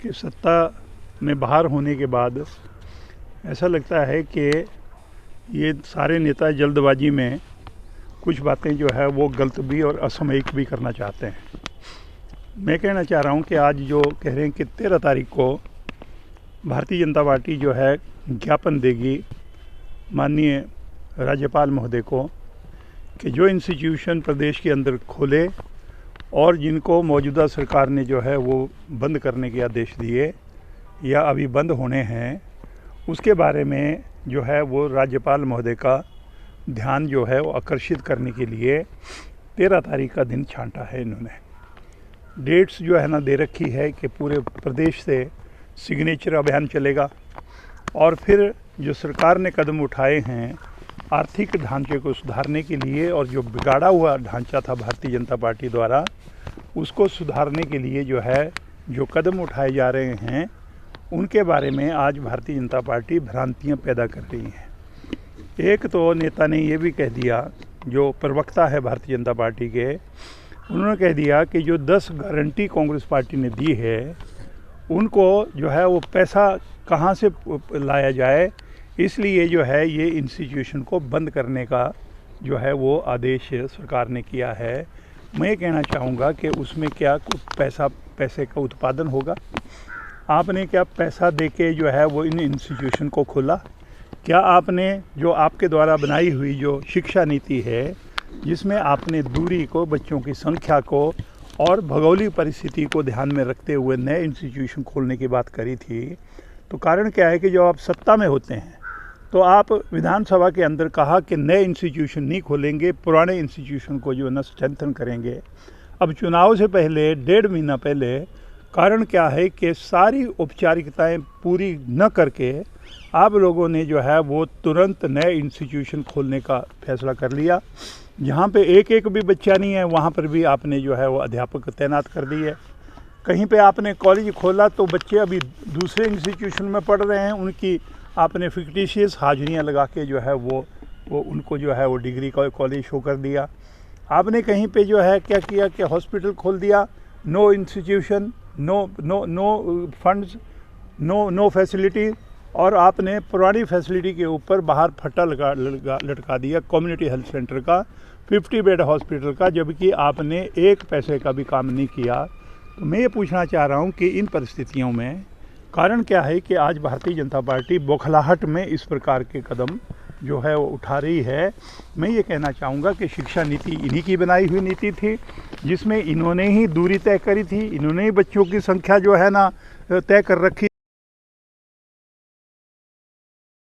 कि सत्ता में बाहर होने के बाद ऐसा लगता है कि ये सारे नेता जल्दबाजी में कुछ बातें जो है वो गलत भी और असामयिक भी करना चाहते हैं। मैं कहना चाह रहा हूँ कि आज जो कह रहे हैं कि 13 तारीख को भारतीय जनता पार्टी जो है ज्ञापन देगी माननीय राज्यपाल महोदय को कि जो इंस्टीट्यूशन प्रदेश के अंदर खोले और जिनको मौजूदा सरकार ने जो है वो बंद करने के आदेश दिए या अभी बंद होने हैं, उसके बारे में जो है वो राज्यपाल महोदय का ध्यान जो है वो आकर्षित करने के लिए 13 तारीख का दिन छांटा है। इन्होंने डेट्स जो है ना दे रखी है कि पूरे प्रदेश से सिग्नेचर अभियान चलेगा और फिर जो सरकार ने कदम उठाए हैं आर्थिक ढांचे को सुधारने के लिए और जो बिगाड़ा हुआ ढांचा था भारतीय जनता पार्टी द्वारा उसको सुधारने के लिए जो है जो कदम उठाए जा रहे हैं उनके बारे में आज भारतीय जनता पार्टी भ्रांतियां पैदा कर रही है। एक तो नेता ने ये भी कह दिया, जो प्रवक्ता है भारतीय जनता पार्टी के, उन्होंने कह दिया कि जो 10 गारंटी कांग्रेस पार्टी ने दी है उनको जो है वो पैसा कहाँ से लाया जाए, इसलिए जो है ये इंस्टीट्यूशन को बंद करने का जो है वो आदेश सरकार ने किया है। मैं कहना चाहूँगा कि उसमें क्या पैसे का उत्पादन होगा? आपने क्या पैसा देके जो है वो इन इंस्टीट्यूशन को खोला? क्या आपने जो आपके द्वारा बनाई हुई जो शिक्षा नीति है जिसमें आपने दूरी को, बच्चों की संख्या को और भौगोलिक परिस्थिति को ध्यान में रखते हुए नए इंस्टीट्यूशन खोलने की बात करी थी, तो कारण क्या है कि जब आप सत्ता में होते हैं तो आप विधानसभा के अंदर कहा कि नए इंस्टीट्यूशन नहीं खोलेंगे, पुराने इंस्टीट्यूशन को जो है ना स्ट्रेंथन करेंगे। अब चुनाव से पहले 1.5 महीना पहले कारण क्या है कि सारी औपचारिकताएं पूरी न करके आप लोगों ने जो है वो तुरंत नए इंस्टीट्यूशन खोलने का फैसला कर लिया। जहाँ पे एक भी बच्चा नहीं है वहाँ पर भी आपने जो है वो अध्यापक तैनात कर दिए। कहीं पे आपने कॉलेज खोला तो बच्चे अभी दूसरे इंस्टीट्यूशन में पढ़ रहे हैं, उनकी आपने फिक्टिशियस हाजिरियाँ लगा के जो है वो उनको जो है वो डिग्री का कॉलेज शो कर दिया। आपने कहीं पे जो है क्या किया कि हॉस्पिटल खोल दिया, no institution, no funds, no facility, और आपने पुरानी फैसिलिटी के ऊपर बाहर फट्टा लटका दिया कम्युनिटी हेल्थ सेंटर का, 50 बेड हॉस्पिटल का, जबकि आपने एक पैसे का भी काम नहीं किया। तो मैं ये पूछना चाह रहा हूँ कि इन परिस्थितियों में कारण क्या है कि आज भारतीय जनता पार्टी बौखलाहट में इस प्रकार के कदम जो है वो उठा रही है। मैं ये कहना चाहूँगा कि शिक्षा नीति इन्हीं की बनाई हुई नीति थी, जिसमें इन्होंने ही दूरी तय करी थी, इन्होंने ही बच्चों की संख्या जो है ना तय कर रखी